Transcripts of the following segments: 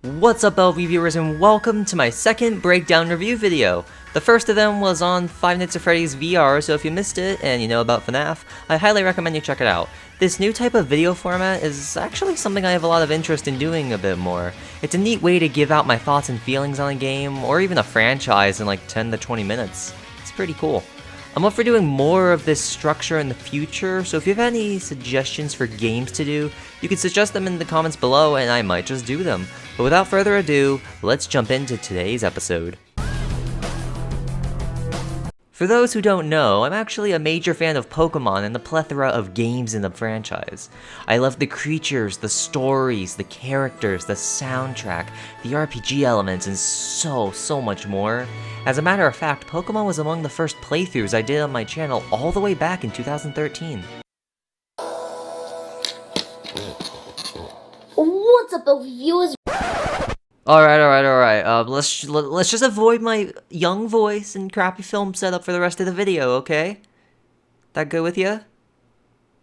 What's up, LV viewers, and welcome to my second breakdown review video. The first of them was on Five Nights at Freddy's VR, so if you missed it and you know about FNAF, I highly recommend you check it out. This new type of video format is actually something I have a lot of interest in doing a bit more. It's a neat way to give out my thoughts and feelings on a game, or even a franchise in like 10 to 20 minutes. It's pretty cool. I'm up for doing more of this structure in the future, so if you have any suggestions for games to do, you can suggest them in the comments below and I might just do them. But without further ado, let's jump into today's episode. For those who don't know, I'm actually a major fan of Pokémon and the plethora of games in the franchise. I love the creatures, the stories, the characters, the soundtrack, the RPG elements, and so much more. As a matter of fact, Pokémon was among the first playthroughs I did on my channel all the way back in 2013. What's up, viewers? Alright, let's just avoid my young voice and crappy film setup for the rest of the video, okay? That good with you?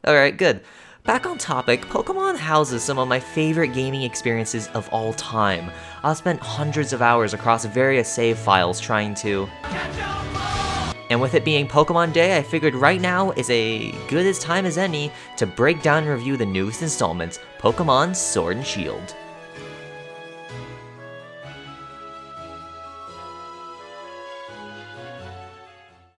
Alright, good. Back on topic, Pokémon houses some of my favorite gaming experiences of all time. I've spent hundreds of hours across various save files trying to... And with it being Pokémon Day, I figured right now is a good as time as any to break down and review the newest installments, Pokémon Sword and Shield.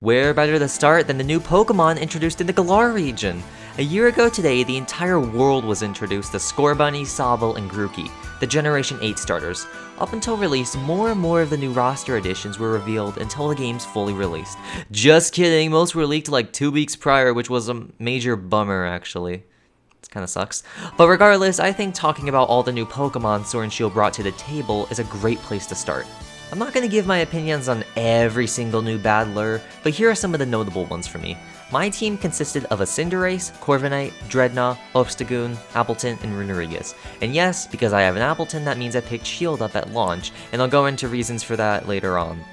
Where better to start than the new Pokémon introduced in the Galar region? A year ago today, the entire world was introduced to Scorbunny, Sobble, and Grookey, the Generation 8 starters. Up until release, more and more of the new roster additions were revealed until the game's fully released. Just kidding, most were leaked like 2 weeks prior, which was a major bummer actually. It kinda sucks. But regardless, I think talking about all the new Pokémon Sword and Shield brought to the table is a great place to start. I'm not going to give my opinions on every single new battler, but here are some of the notable ones for me. My team consisted of a Cinderace, Corviknight, Dreadnought, Obstagoon, Appleton, and Runerigus. And yes, because I have an Appleton, that means I picked Shield up at launch, and I'll go into reasons for that later on.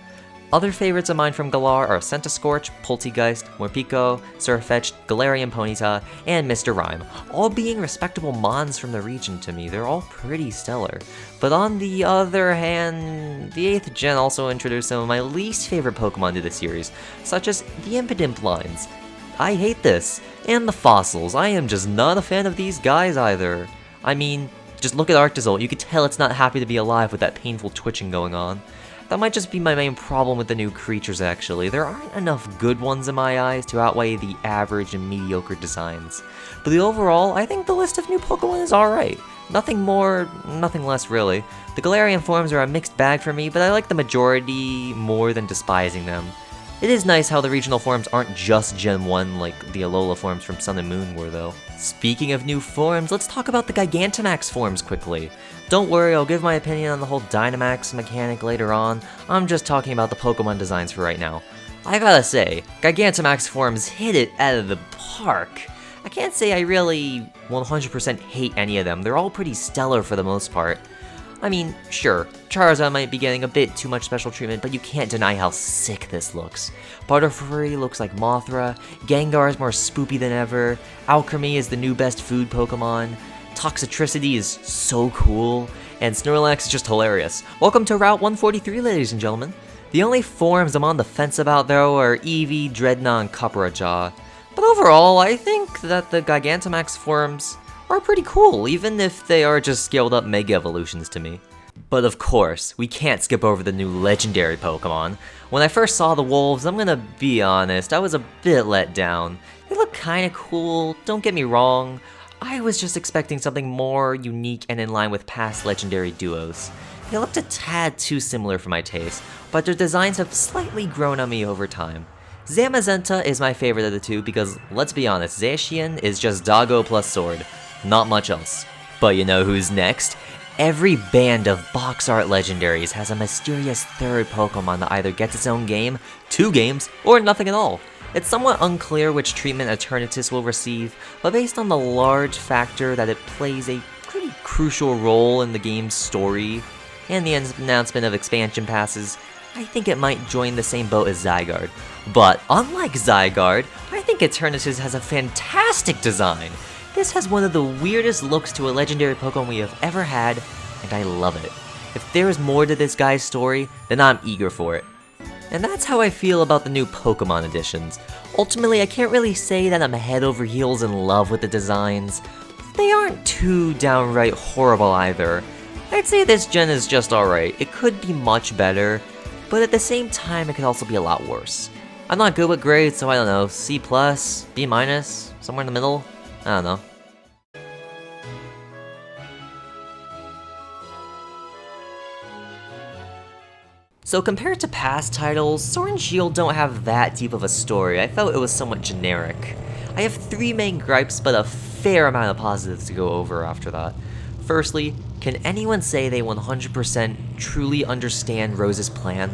Other favorites of mine from Galar are Centiskorch, Poltegeist, Morpeko, Surfetch'd, Galarian Ponyta, and Mr. Rime, all being respectable mons from the region to me. They're all pretty stellar. But on the other hand, the 8th gen also introduced some of my least favorite Pokemon to the series, such as the Impidimp lines. I hate this, and the fossils. I am just not a fan of these guys either. I mean, just look at Arctozolt, you could tell it's not happy to be alive with that painful twitching going on. That might just be my main problem with the new creatures actually. There aren't enough good ones in my eyes to outweigh the average and mediocre designs. But overall, I think the list of new Pokemon is alright. Nothing more, nothing less really. The Galarian forms are a mixed bag for me, but I like the majority more than despising them. It is nice how the regional forms aren't just Gen 1 like the Alola forms from Sun and Moon were though. Speaking of new forms, let's talk about the Gigantamax forms quickly. Don't worry, I'll give my opinion on the whole Dynamax mechanic later on. I'm just talking about the Pokemon designs for right now. I gotta say, Gigantamax forms hit it out of the park. I can't say I really 100% hate any of them, they're all pretty stellar for the most part. I mean, sure, Charizard might be getting a bit too much special treatment, but you can't deny how sick this looks. Butterfree looks like Mothra, Gengar is more spoopy than ever, Alchemy is the new best food Pokemon, Toxicity is so cool, and Snorlax is just hilarious. Welcome to Route 143, ladies and gentlemen. The only forms I'm on the fence about though are Eevee, Dreadnought, and Copperajah. But overall, I think that the Gigantamax forms are pretty cool, even if they are just scaled up Mega Evolutions to me. But of course, we can't skip over the new legendary Pokemon. When I first saw the wolves, I'm gonna be honest, I was a bit let down. They look kinda cool, don't get me wrong. I was just expecting something more unique and in line with past legendary duos. They looked a tad too similar for my taste, but their designs have slightly grown on me over time. Zamazenta is my favorite of the two because, let's be honest, Zacian is just Doggo plus Sword. Not much else. But you know who's next? Every band of box art legendaries has a mysterious third Pokemon that either gets its own game, 2 games, or nothing at all. It's somewhat unclear which treatment Eternatus will receive, but based on the large factor that it plays a pretty crucial role in the game's story, and the announcement of expansion passes, I think it might join the same boat as Zygarde. But unlike Zygarde, I think Eternatus has a fantastic design. This has one of the weirdest looks to a legendary Pokemon we have ever had, and I love it. If there is more to this guy's story, then I'm eager for it. And that's how I feel about the new Pokémon editions. Ultimately, I can't really say that I'm head over heels in love with the designs. They aren't too downright horrible either. I'd say this gen is just alright. It could be much better, but at the same time, it could also be a lot worse. I'm not good with grades, so I don't know, C+, B-, somewhere in the middle? I don't know. So compared to past titles, Sword and Shield don't have that deep of a story. I felt it was somewhat generic. I have 3 main gripes, but a fair amount of positives to go over after that. Firstly, can anyone say they 100% truly understand Rose's plan?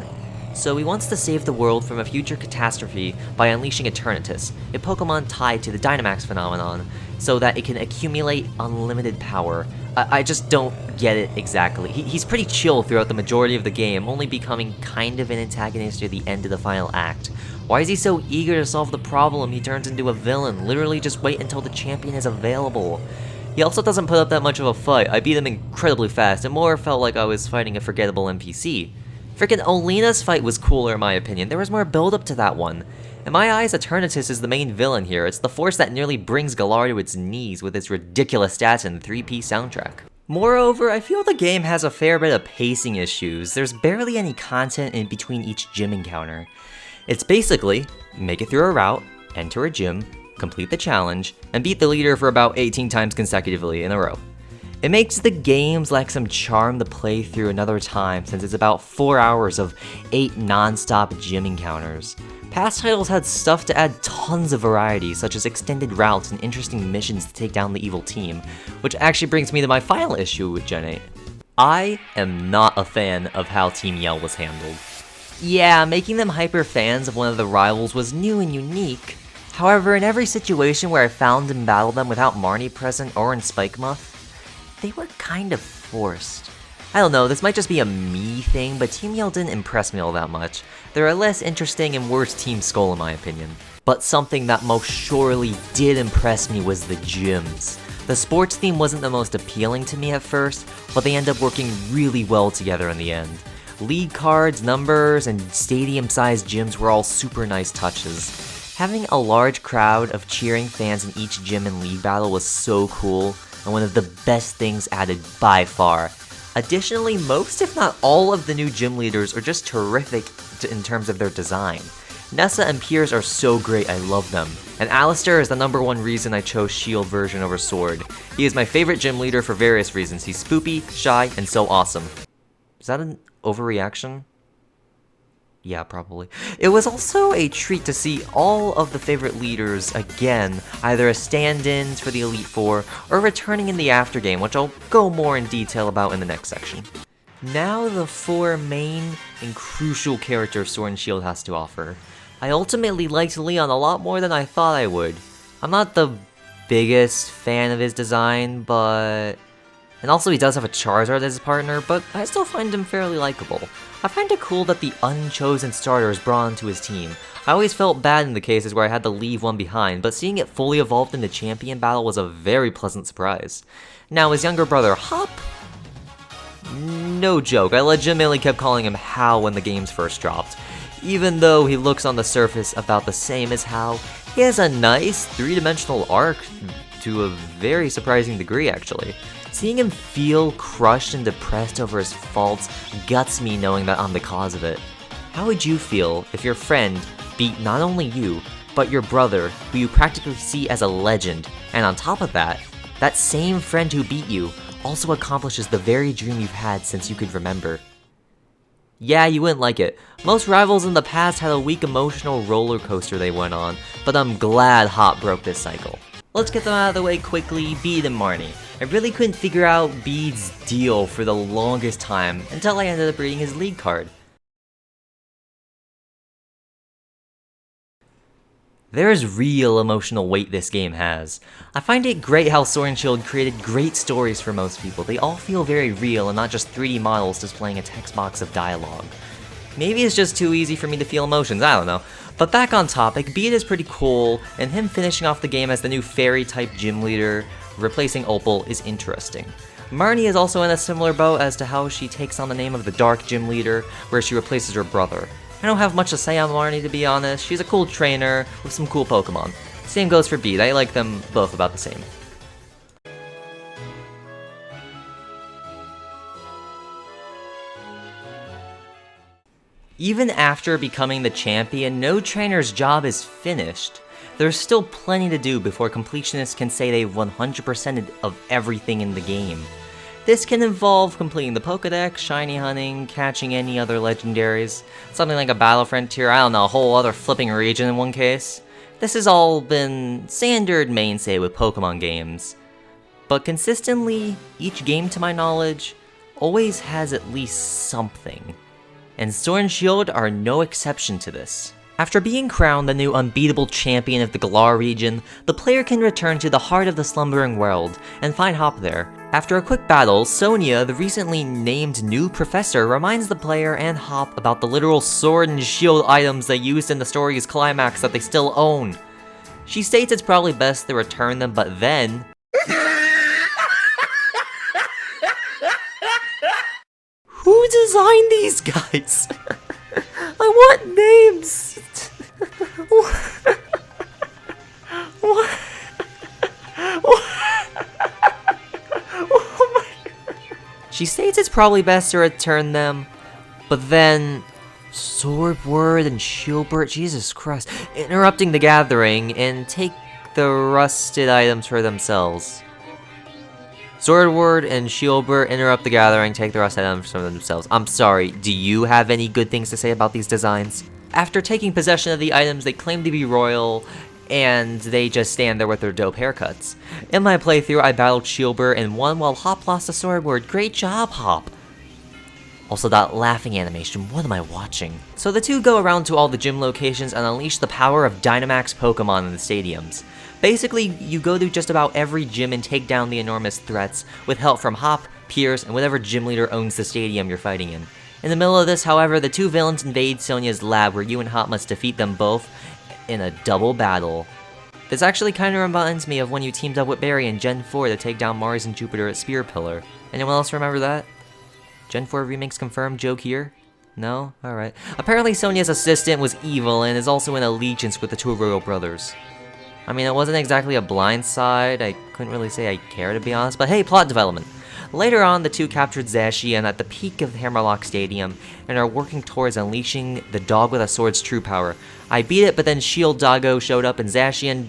So he wants to save the world from a future catastrophe by unleashing Eternatus, a Pokemon tied to the Dynamax phenomenon, so that it can accumulate unlimited power. I just don't get it exactly. He's pretty chill throughout the majority of the game, only becoming kind of an antagonist near the end of the final act. Why is he so eager to solve the problem he turns into a villain? Literally just wait until the champion is available. He also doesn't put up that much of a fight. I beat him incredibly fast, and more felt like I was fighting a forgettable NPC. Freaking Olena's fight was cooler in my opinion. There was more build up to that one. In my eyes, Eternatus is the main villain here. It's the force that nearly brings Galar to its knees with its ridiculous stats and 3-piece soundtrack. Moreover, I feel the game has a fair bit of pacing issues. There's barely any content in between each gym encounter. It's basically, make it through a route, enter a gym, complete the challenge, and beat the leader for about 18 times consecutively in a row. It makes the games lack some charm to play through another time since it's about 4 hours of 8 non-stop gym encounters. Past titles had stuff to add tons of variety, such as extended routes and interesting missions to take down the evil team, which actually brings me to my final issue with Gen 8. I am not a fan of how Team Yell was handled. Yeah, making them hyper fans of one of the rivals was new and unique. However, in every situation where I found and battled them without Marnie present or in Spike Muff, they were kind of forced. I don't know, this might just be a me thing, but Team Yell didn't impress me all that much. They're a less interesting and worse Team Skull in my opinion. But something that most surely did impress me was the gyms. The sports theme wasn't the most appealing to me at first, but they end up working really well together in the end. League cards, numbers, and stadium-sized gyms were all super nice touches. Having a large crowd of cheering fans in each gym and league battle was so cool, and one of the best things added by far. Additionally, most if not all of the new gym leaders are just terrific in terms of their design. Nessa and Piers are so great, I love them. And Alistair is the #1 reason I chose Shield version over Sword. He is my favorite gym leader for various reasons. He's spoopy, shy, and so awesome. Is that an overreaction? Yeah, probably. It was also a treat to see all of the favorite leaders again, either as stand-ins for the Elite Four, or returning in the aftergame, which I'll go more in detail about in the next section. Now the 4 main and crucial characters Sword and Shield has to offer. I ultimately liked Leon a lot more than I thought I would. I'm not the biggest fan of his design, but... And also he does have a Charizard as his partner, but I still find him fairly likable. I find it cool that the unchosen starter is brought into his team. I always felt bad in the cases where I had to leave one behind, but seeing it fully evolved in the champion battle was a very pleasant surprise. Now his younger brother Hop? No joke, I legitimately kept calling him Hal when the games first dropped. Even though he looks on the surface about the same as Hal, he has a nice 3-dimensional arc to a very surprising degree actually. Seeing him feel crushed and depressed over his faults guts me knowing that I'm the cause of it. How would you feel if your friend beat not only you, but your brother, who you practically see as a legend, and on top of that, that same friend who beat you also accomplishes the very dream you've had since you could remember? Yeah, you wouldn't like it. Most rivals in the past had a weak emotional roller coaster they went on, but I'm glad Hop broke this cycle. Let's get them out of the way quickly. Bede and Marnie. I really couldn't figure out Bede's deal for the longest time until I ended up reading his league card. There is real emotional weight this game has. I find it great how Sword and Shield created great stories for most people. They all feel very real and not just 3D models displaying a text box of dialogue. Maybe it's just too easy for me to feel emotions, I don't know. But back on topic, Bede is pretty cool, and him finishing off the game as the new fairy-type gym leader, replacing Opal, is interesting. Marnie is also in a similar boat as to how she takes on the name of the Dark Gym Leader, where she replaces her brother. I don't have much to say on Marnie, to be honest. She's a cool trainer with some cool Pokemon. Same goes for Beat, I like them both about the same. Even after becoming the champion, no trainer's job is finished. There's still plenty to do before completionists can say they've 100%ed of everything in the game. This can involve completing the Pokédex, shiny hunting, catching any other legendaries, something like a Battle Frontier, I don't know, a whole other flipping region in one case. This has all been standard mainstay with Pokemon games. But consistently, each game to my knowledge, always has at least something. And Sword and Shield are no exception to this. After being crowned the new unbeatable champion of the Galar region, the player can return to the heart of the slumbering world and find Hop there. After a quick battle, Sonia, the recently named new professor, reminds the player and Hop about the literal Sword and Shield items they used in the story's climax that they still own. She states it's probably best to return them, but then... Who designed these guys? I want names! What? Oh my... She states it's probably best to return them, but then... Swordward and Shieldbert, Jesus Christ, interrupting the gathering and take the rusted items for themselves. Swordward and Shieldbert interrupt the gathering, take the rusted items for themselves. I'm sorry, do you have any good things to say about these designs? After taking possession of the items, they claim to be royal, and they just stand there with their dope haircuts. In my playthrough, I battled Shieldbert and won while Hop lost to Swordward. Great job, Hop! Also, that laughing animation, what am I watching? So the two go around to all the gym locations and unleash the power of Dynamax Pokemon in the stadiums. Basically, you go to just about every gym and take down the enormous threats, with help from Hop, Piers, and whatever gym leader owns the stadium you're fighting in. In the middle of this, however, the two villains invade Sonia's lab, where you and Hop must defeat them both in a double battle. This actually kinda reminds me of when you teamed up with Barry in Gen 4 to take down Mars and Jupiter at Spear Pillar. Anyone else remember that? Gen 4 remakes confirmed, joke here? No? Alright. Apparently Sonia's assistant was evil and is also in allegiance with the two royal brothers. I mean, it wasn't exactly a blind side, I couldn't really say I care to be honest, but hey, plot development. Later on, the two captured Zacian at the peak of the Hammerlock Stadium and are working towards unleashing the dog with a sword's true power. I beat it, but then Shield Doggo showed up and Zacian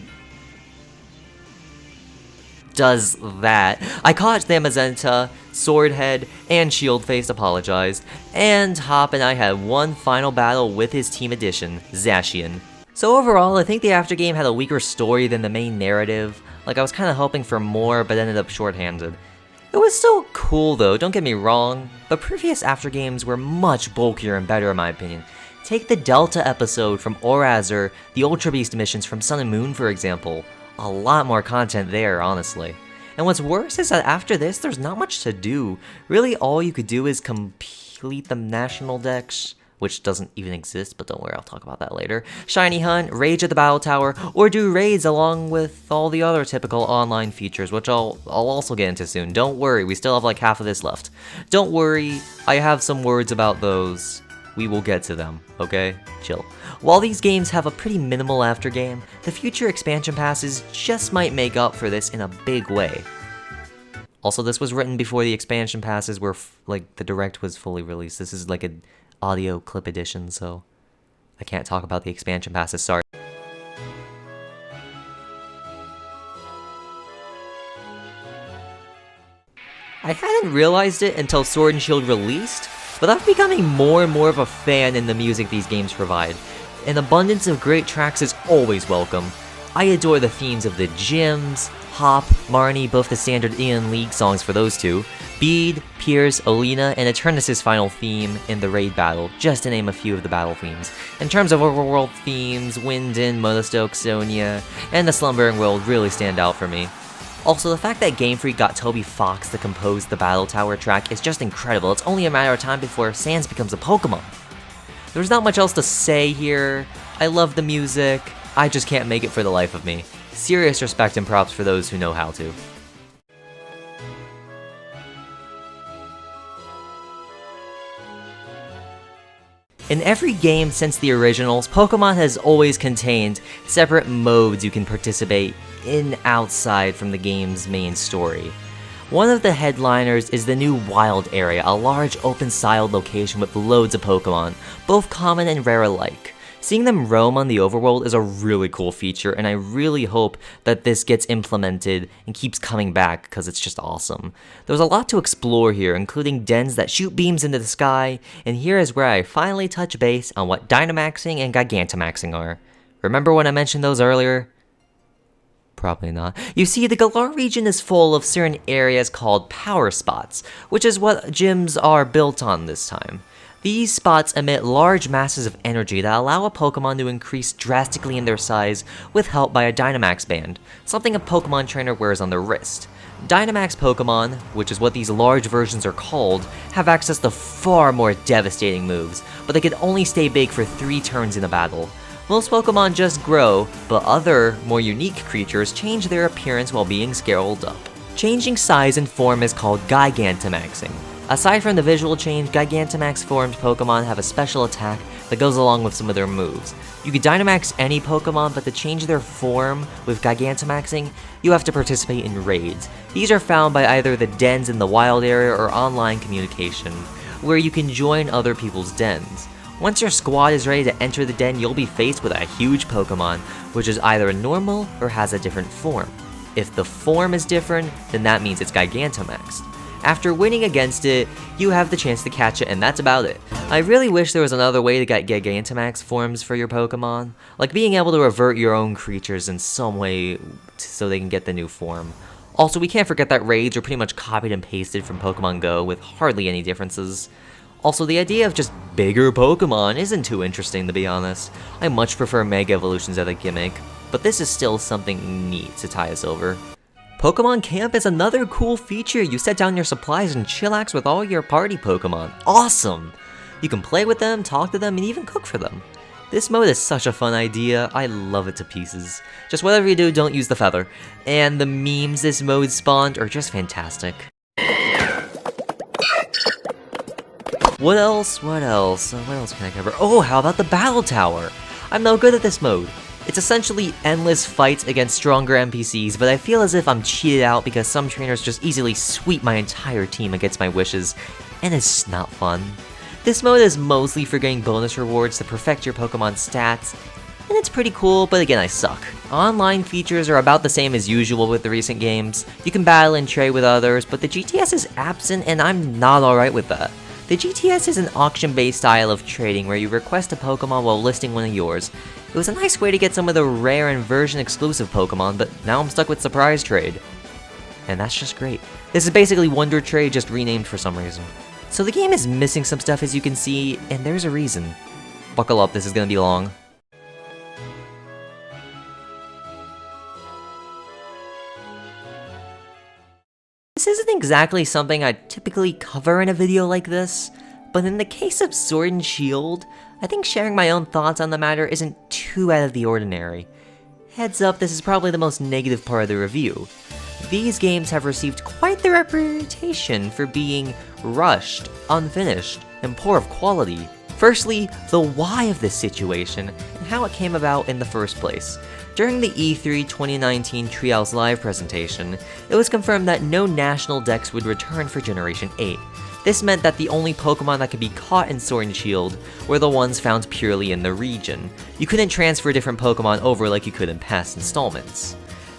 does that. I caught Zamazenta, Swordhead, and Shieldface apologized, and Hop and I had one final battle with his team addition, Zacian. So overall, I think the aftergame had a weaker story than the main narrative. Like, I was kinda hoping for more, but ended up shorthanded. It was still cool though, don't get me wrong, but previous aftergames were much bulkier and better in my opinion. Take the Delta episode from Orazur, the Ultra Beast missions from Sun and Moon for example. A lot more content there, honestly. And what's worse is that after this, there's not much to do. Really, all you could do is complete the National Dex, which doesn't even exist, but don't worry, I'll talk about that later. Shiny Hunt, Rage at the Battle Tower, or do raids along with all the other typical online features, which I'll also get into soon. Don't worry, we still have like half of this left. Don't worry, I have some words about those. We will get to them, okay? Chill. While these games have a pretty minimal aftergame, the future expansion passes just might make up for this in a big way. Also, this was written before the expansion passes were, like, the Direct was fully released. This is like an audio clip edition, so I can't talk about the expansion passes, sorry. I hadn't realized it until Sword and Shield released, but I'm becoming more and more of a fan in the music these games provide. An abundance of great tracks is always welcome. I adore the themes of the gyms, Hop, Marnie, both the standard Ian League songs for those two, Bede, Piers, Olina, and Eternatus' final theme in the raid battle, just to name a few of the battle themes. In terms of overworld themes, Wyndon, Motostoke, Sonia, and the Slumbering World really stand out for me. Also, the fact that Game Freak got Toby Fox to compose the Battle Tower track is just incredible. It's only a matter of time before Sans becomes a Pokemon. There's not much else to say here. I love the music. I just can't make it for the life of me. Serious respect and props for those who know how to. In every game since the originals, Pokemon has always contained separate modes you can participate in outside from the game's main story. One of the headliners is the new Wild Area, a large open-styled location with loads of Pokemon, both common and rare alike. Seeing them roam on the overworld is a really cool feature, and I really hope that this gets implemented and keeps coming back because it's just awesome. There's a lot to explore here, including dens that shoot beams into the sky, and here is where I finally touch base on what Dynamaxing and Gigantamaxing are. Remember when I mentioned those earlier? Probably not. You see, the Galar region is full of certain areas called power spots, which is what gyms are built on this time. These spots emit large masses of energy that allow a Pokemon to increase drastically in their size with help by a Dynamax band, something a Pokemon Trainer wears on their wrist. Dynamax Pokemon, which is what these large versions are called, have access to far more devastating moves, but they can only stay big for 3 turns in a battle. Most Pokemon just grow, but other, more unique creatures change their appearance while being scaled up. Changing size and form is called Gigantamaxing. Aside from the visual change, Gigantamax formed Pokemon have a special attack that goes along with some of their moves. You can Dynamax any Pokemon, but to change their form with Gigantamaxing, you have to participate in raids. These are found by either the dens in the wild area or online communication, where you can join other people's dens. Once your squad is ready to enter the den, you'll be faced with a huge Pokemon, which is either normal or has a different form. If the form is different, then that means it's Gigantamaxed. After winning against it, you have the chance to catch it, and that's about it. I really wish there was another way to get Gigantamax forms for your Pokemon, like being able to revert your own creatures in some way so they can get the new form. Also, we can't forget that raids are pretty much copied and pasted from Pokemon Go with hardly any differences. Also, the idea of just bigger Pokemon isn't too interesting, to be honest. I much prefer Mega Evolutions as a gimmick, but this is still something neat to tie us over. Pokemon Camp is another cool feature. You set down your supplies and chillax with all your party Pokemon. Awesome! You can play with them, talk to them, and even cook for them. This mode is such a fun idea. I love it to pieces. Just whatever you do, don't use the feather. And the memes this mode spawned are just fantastic. What else can I cover? Oh, how about the Battle Tower? I'm no good at this mode. It's essentially endless fights against stronger NPCs, but I feel as if I'm cheated out because some trainers just easily sweep my entire team against my wishes, and it's not fun. This mode is mostly for getting bonus rewards to perfect your Pokemon stats, and it's pretty cool, but again, I suck. Online features are about the same as usual with the recent games. You can battle and trade with others, but the GTS is absent, and I'm not alright with that. The GTS is an auction-based style of trading where you request a Pokemon while listing one of yours. It was a nice way to get some of the rare and version-exclusive Pokemon, but now I'm stuck with Surprise Trade. And that's just great. This is basically Wonder Trade, just renamed for some reason. So the game is missing some stuff, as you can see, and there's a reason. Buckle up, this is gonna be long. This isn't exactly something I'd typically cover in a video like this, but in the case of Sword and Shield, I think sharing my own thoughts on the matter isn't too out of the ordinary. Heads up, this is probably the most negative part of the review. These games have received quite the reputation for being rushed, unfinished, and poor of quality. Firstly, the why of this situation, and how it came about in the first place. During the E3 2019 Treehouse Live presentation, it was confirmed that no national decks would return for Generation 8. This meant that the only Pokemon that could be caught in Sword and Shield were the ones found purely in the region. You couldn't transfer different Pokemon over like you could in past installments.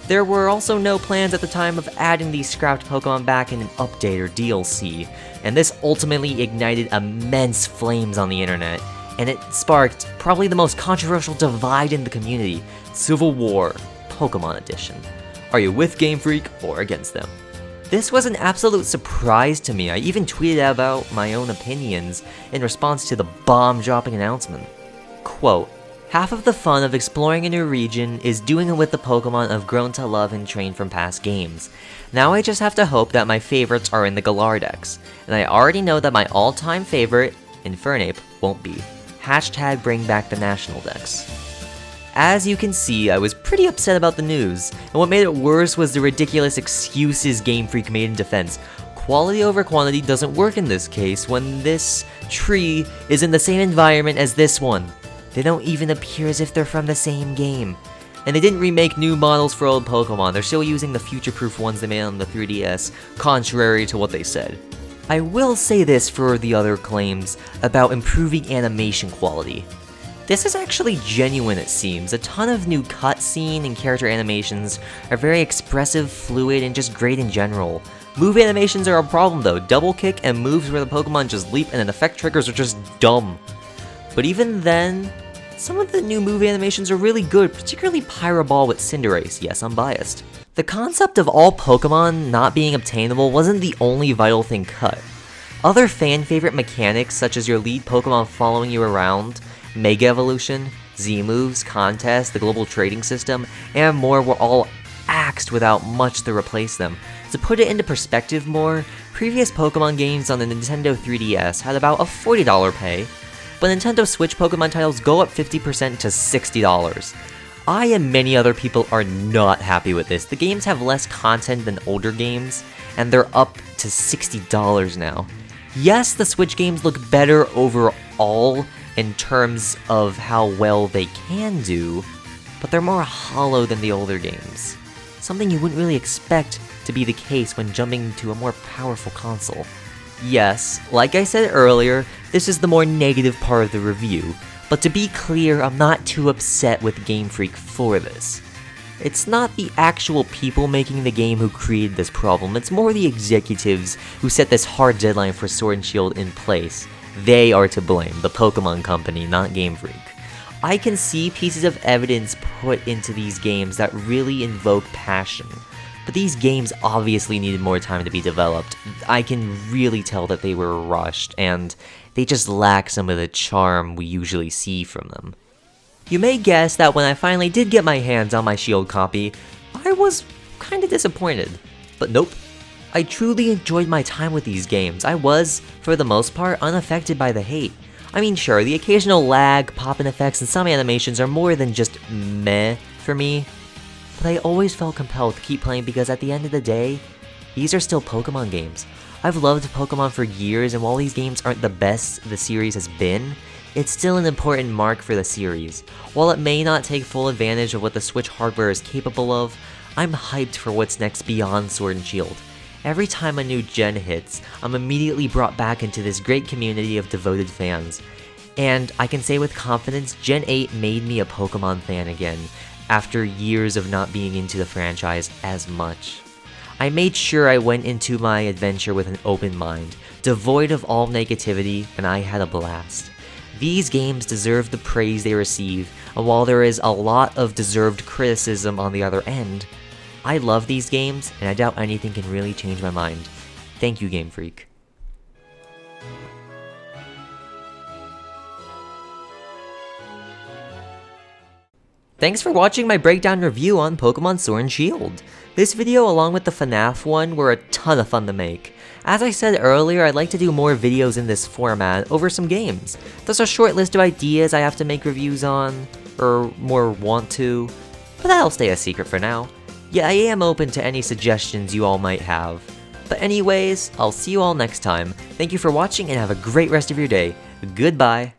There were also no plans at the time of adding these scrapped Pokemon back in an update or DLC, and this ultimately ignited immense flames on the internet, and it sparked probably the most controversial divide in the community, Civil War, Pokemon Edition. Are you with Game Freak or against them? This was an absolute surprise to me. I even tweeted about my own opinions in response to the bomb-dropping announcement. Quote, "Half of the fun of exploring a new region is doing it with the Pokemon I've grown to love and train from past games. Now I just have to hope that my favorites are in the Galar decks, and I already know that my all-time favorite, Infernape, won't be. Hashtag bring back the national decks." As you can see, I was pretty upset about the news, and what made it worse was the ridiculous excuses Game Freak made in defense. quality over quantity doesn't work in this case when this tree is in the same environment as this one. They don't even appear as if they're from the same game. And they didn't remake new models for old Pokemon, they're still using the future-proof ones they made on the 3DS, contrary to what they said. I will say this for the other claims about improving animation quality. This is actually genuine, it seems. A ton of new cutscene and character animations are very expressive, fluid, and just great in general. Move animations are a problem though. Double kick and moves where the Pokemon just leap and then effect triggers are just dumb. But even then, some of the new move animations are really good, particularly Pyro Ball with Cinderace. Yes, I'm biased. The concept of all Pokemon not being obtainable wasn't the only vital thing cut. Other fan-favorite mechanics such as your lead Pokemon following you around, Mega Evolution, Z-moves, contests, the global trading system, and more were all axed without much to replace them. To put it into perspective more, previous Pokemon games on the Nintendo 3DS had about a $40 pay, but Nintendo Switch Pokemon titles go up 50% to $60. I and many other people are not happy with this. The games have less content than older games, and they're up to $60 now. Yes, the Switch games look better overall in terms of how well they can do, but they're more hollow than the older games. Something you wouldn't really expect to be the case when jumping to a more powerful console. Yes, like I said earlier, this is the more negative part of the review, but to be clear, I'm not too upset with Game Freak for this. It's not the actual people making the game who created this problem, it's more the executives who set this hard deadline for Sword and Shield in place. They are to blame, the Pokemon Company, not Game Freak. I can see pieces of evidence put into these games that really invoke passion, but these games obviously needed more time to be developed. I can really tell that they were rushed, and they just lack some of the charm we usually see from them. You may guess that when I finally did get my hands on my Shield copy, I was kinda disappointed. But nope. I truly enjoyed my time with these games. I was, for the most part, unaffected by the hate. I mean sure, the occasional lag, pop-in effects, and some animations are more than just meh for me, but I always felt compelled to keep playing because at the end of the day, these are still Pokemon games. I've loved Pokemon for years, and while these games aren't the best the series has been, it's still an important mark for the series. While it may not take full advantage of what the Switch hardware is capable of, I'm hyped for what's next beyond Sword and Shield. Every time a new gen hits, I'm immediately brought back into this great community of devoted fans. And I can say with confidence, Gen 8 made me a Pokemon fan again, after years of not being into the franchise as much. I made sure I went into my adventure with an open mind, devoid of all negativity, and I had a blast. These games deserve the praise they receive, and while there is a lot of deserved criticism on the other end, I love these games, and I doubt anything can really change my mind. Thank you, Game Freak. Thanks for watching my breakdown review on Pokemon Sword and Shield. This video, along with the FNAF one, were a ton of fun to make. As I said earlier, I'd like to do more videos in this format over some games. There's a short list of ideas I have to make reviews on, or more want to, but that'll stay a secret for now. Yet I am open to any suggestions you all might have. But anyways, I'll see you all next time. Thank you for watching and have a great rest of your day. Goodbye.